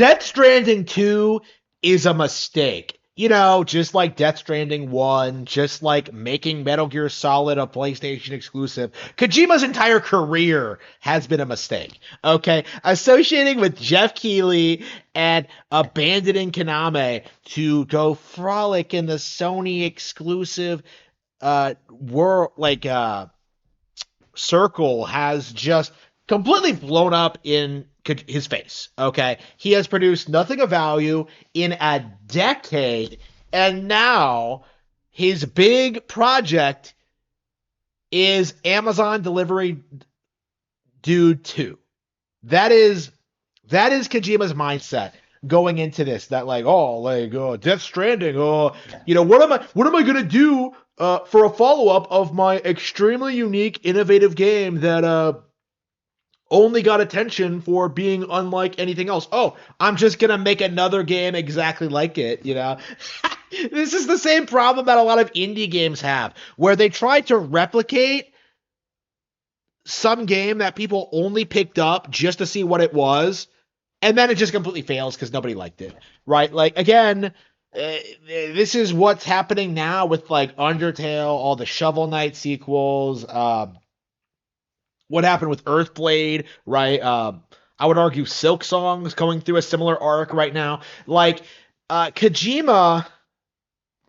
Death Stranding 2 is a mistake. Just like Death Stranding 1, just like making Metal Gear Solid a PlayStation exclusive, Kojima's entire career has been a mistake. Okay? Associating with Jeff Keighley and abandoning Konami to go frolic in the Sony exclusive world, circle has just completely blown up in his face. Okay, he has produced nothing of value in a decade, and now his big project is Amazon Delivery Dude 2. That is Kojima's mindset going into this. That Death Stranding. What am I gonna do for a follow up of my extremely unique, innovative game that only got attention for being unlike anything else? Oh, I'm just gonna make another game exactly like it. This is the same problem that a lot of indie games have, where they try to replicate some game that people only picked up just to see what it was, and then it just completely fails because nobody liked it, right? Like, again, this is what's happening now with like Undertale, all the Shovel Knight sequels, what happened with Earthblade, right? I would argue Silk Song's going through a similar arc right now. Like, Kojima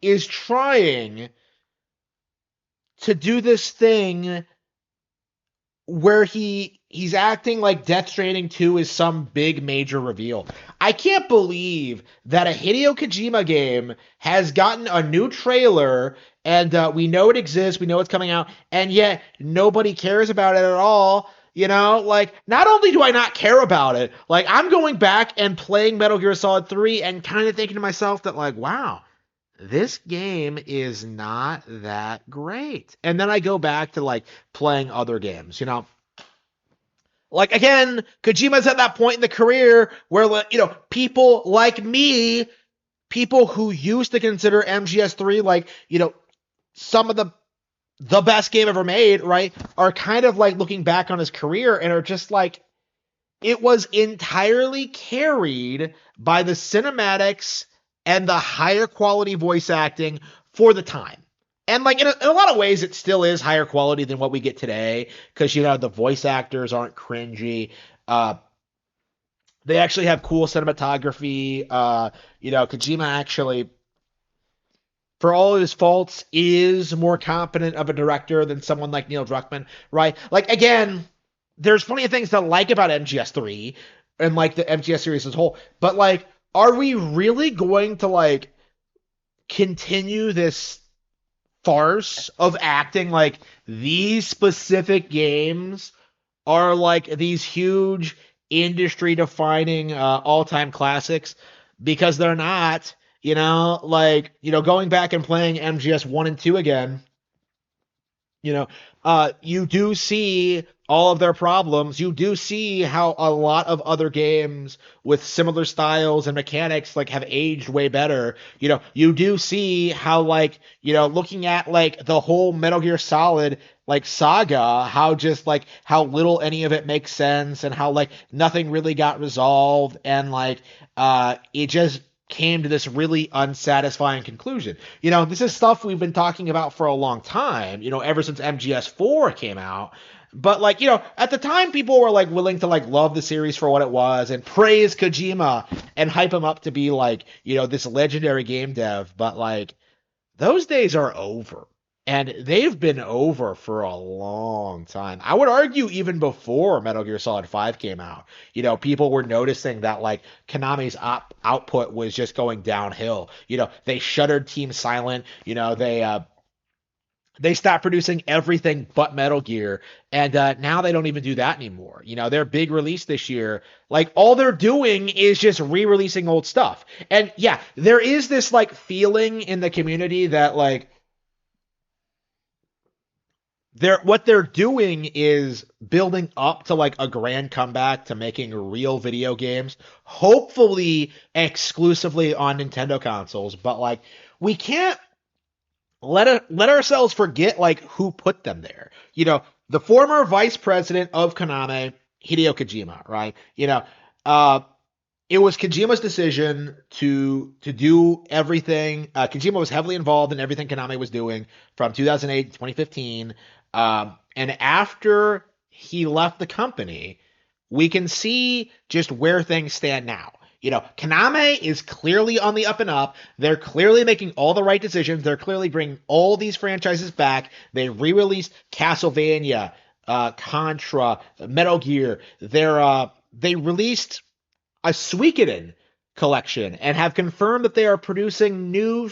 is trying to do this thing where he's acting like Death Stranding 2 is some big major reveal. I can't believe that a Hideo Kojima game has gotten a new trailer, and we know it exists, we know it's coming out, and yet nobody cares about it at all. Not only do I not care about it, like, I'm going back and playing Metal Gear Solid 3 and kind of thinking to myself that, like, wow, this game is not that great. And then I go back to like playing other games, Like, again, Kojima's at that point in the career where, people like me, people who used to consider MGS3 like, some of the best game ever made, right, are kind of like looking back on his career and are just like, it was entirely carried by the cinematics and the higher quality voice acting for the time. And like in a lot of ways, it still is higher quality than what we get today because the voice actors aren't cringy. They actually have cool cinematography. Kojima actually, for all of his faults, is more competent of a director than someone like Neil Druckmann, right? Like, again, there's plenty of things to like about MGS3 and like the MGS series as a whole, but like, are we really going to like continue this farce of acting like these specific games are like these huge industry defining all-time classics? Because they're not. Going back and playing MGS 1 and 2 again, you do see all of their problems. You do see how a lot of other games with similar styles and mechanics like have aged way better. You do see how looking at like the whole Metal Gear Solid like saga, how just like how little any of it makes sense and how like nothing really got resolved and it just came to this really unsatisfying conclusion. This is stuff we've been talking about for a long time, ever since MGS4 came out. But at the time, people were like willing to like love the series for what it was and praise Kojima and hype him up to be like, this legendary game dev. But like, those days are over. And they've been over for a long time. I would argue even before Metal Gear Solid 5 came out, people were noticing that like Konami's output was just going downhill. They shuttered Team Silent. They stopped producing everything but Metal Gear, and now they don't even do that anymore. Their big release this year, like all they're doing is just re-releasing old stuff. And yeah, there is this like feeling in the community that like what they're doing is building up to like a grand comeback to making real video games, hopefully exclusively on Nintendo consoles. But like, we can't let ourselves forget like who put them there. The former vice president of Konami, Hideo Kojima, right? it was Kojima's decision to do everything. Kojima was heavily involved in everything Konami was doing from 2008 to 2015. And after he left the company, we can see just where things stand now. Konami is clearly on the up and up. They're clearly making all the right decisions. They're clearly bringing all these franchises back. They re-released Castlevania, Contra, Metal Gear. They released a Suikoden collection and have confirmed that they are producing new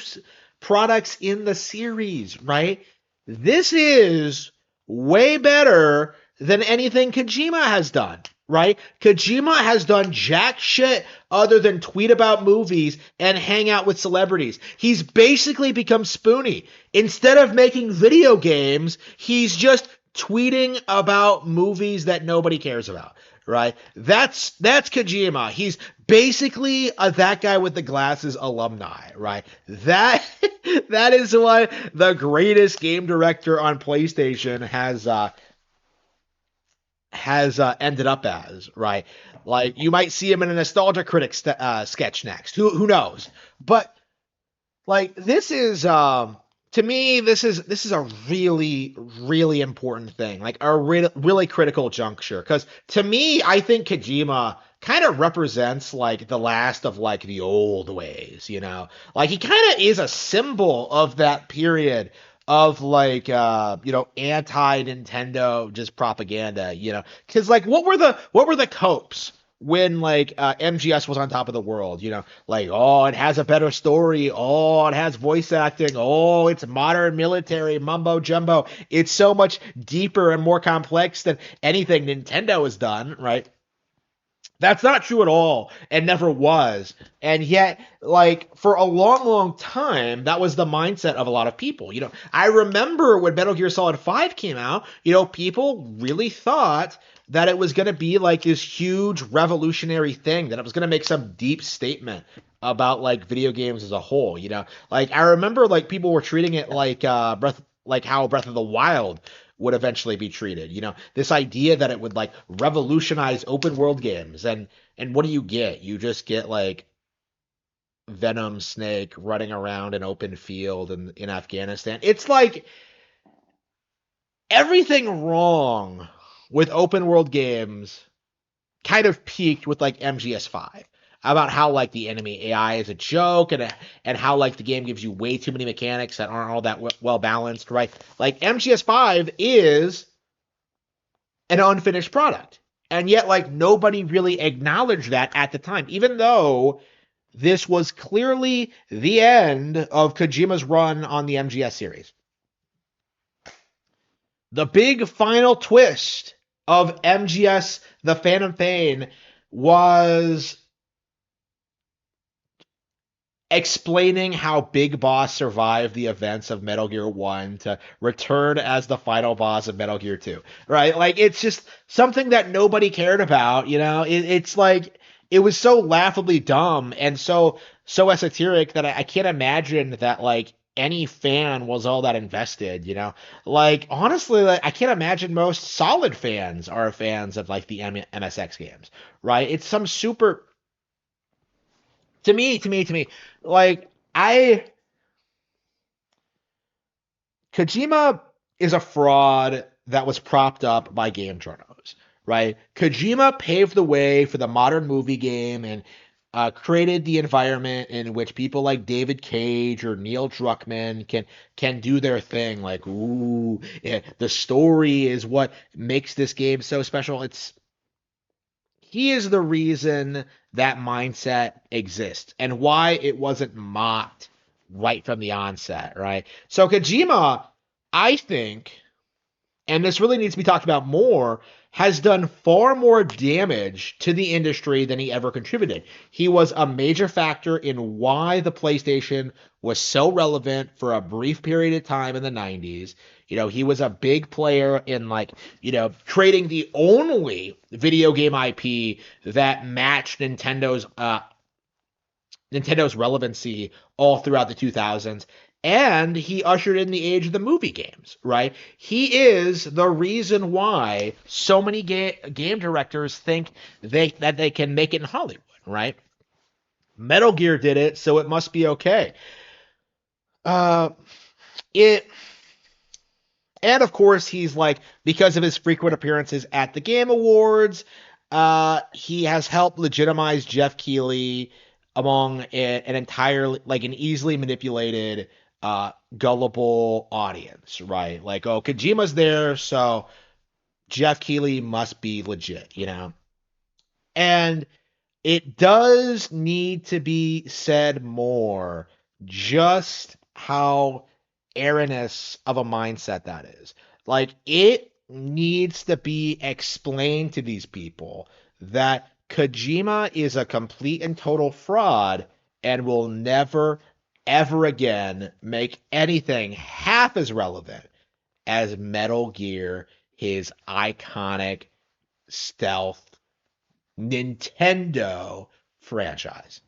products in the series, right? This is way better than anything Kojima has done, right? Kojima has done jack shit other than tweet about movies and hang out with celebrities. He's basically become Spoonie. Instead of making video games, he's just tweeting about movies that nobody cares about, right? That's Kojima. He's basically that guy with the glasses alumni, right? That that is what the greatest game director on PlayStation has ended up as, right? Like you might see him in a Nostalgia Critic sketch next. Who knows? But like this is to me this is a really important thing, like a really critical juncture, because to me I think Kojima kind of represents like the last of like the old ways. Like he kind of is a symbol of that period of like anti Nintendo just propaganda. Because like what were the copes when like MGS was on top of the world? Like, oh, it has a better story, oh, it has voice acting, oh, it's modern military mumbo jumbo, it's so much deeper and more complex than anything Nintendo has done, right? That's not true at all and never was. And yet, like, for a long, long time, that was the mindset of a lot of people. I remember when Metal Gear Solid 5 came out, people really thought that it was going to be like this huge revolutionary thing, that it was going to make some deep statement about like video games as a whole. Like I remember like people were treating it like how Breath of the Wild would eventually be treated. This idea that it would like revolutionize open world games, and what do you get? You just get like Venom Snake running around an open field in Afghanistan. It's like everything wrong with open world games kind of peaked with like MGS5, about how like the enemy AI is a joke, and how like the game gives you way too many mechanics that aren't all that well balanced, right? Like MGS5 is an unfinished product, and yet like nobody really acknowledged that at the time, even though this was clearly the end of Kojima's run on the MGS series. The big final twist of MGS The Phantom Pain was explaining how Big Boss survived the events of Metal Gear 1 to return as the final boss of Metal Gear 2, right? Like, it's just something that nobody cared about. It's like, it was so laughably dumb and so esoteric that I can't imagine that, like, any fan was all that invested. Like, honestly, like, I can't imagine most solid fans are fans of, like, the MSX games, right? It's some super... To me, like, Kojima is a fraud that was propped up by game journals, right? Kojima paved the way for the modern movie game and created the environment in which people like David Cage or Neil Druckmann can do their thing. Like, ooh, yeah, the story is what makes this game so special. He is the reason that mindset exists and why it wasn't mocked right from the onset, right? So Kojima, I think, and this really needs to be talked about more, has done far more damage to the industry than he ever contributed. He was a major factor in why the PlayStation was so relevant for a brief period of time in the 90s. He was a big player in like, creating the only video game IP that matched Nintendo's relevancy all throughout the 2000s. And he ushered in the age of the movie games, right? He is the reason why so many game directors think that they can make it in Hollywood, right? Metal Gear did it, so it must be okay. Uh, it And of course, he's like, because of his frequent appearances at the Game Awards, he has helped legitimize Jeff Keighley among an entirely, like, an easily manipulated, gullible audience, right? Like, oh, Kojima's there, so Jeff Keighley must be legit, you know? And it does need to be said more just how erroneous of a mindset that is. Like, it needs to be explained to these people that Kojima is a complete and total fraud and will never, ever again make anything half as relevant as Metal Gear, his iconic stealth Nintendo franchise.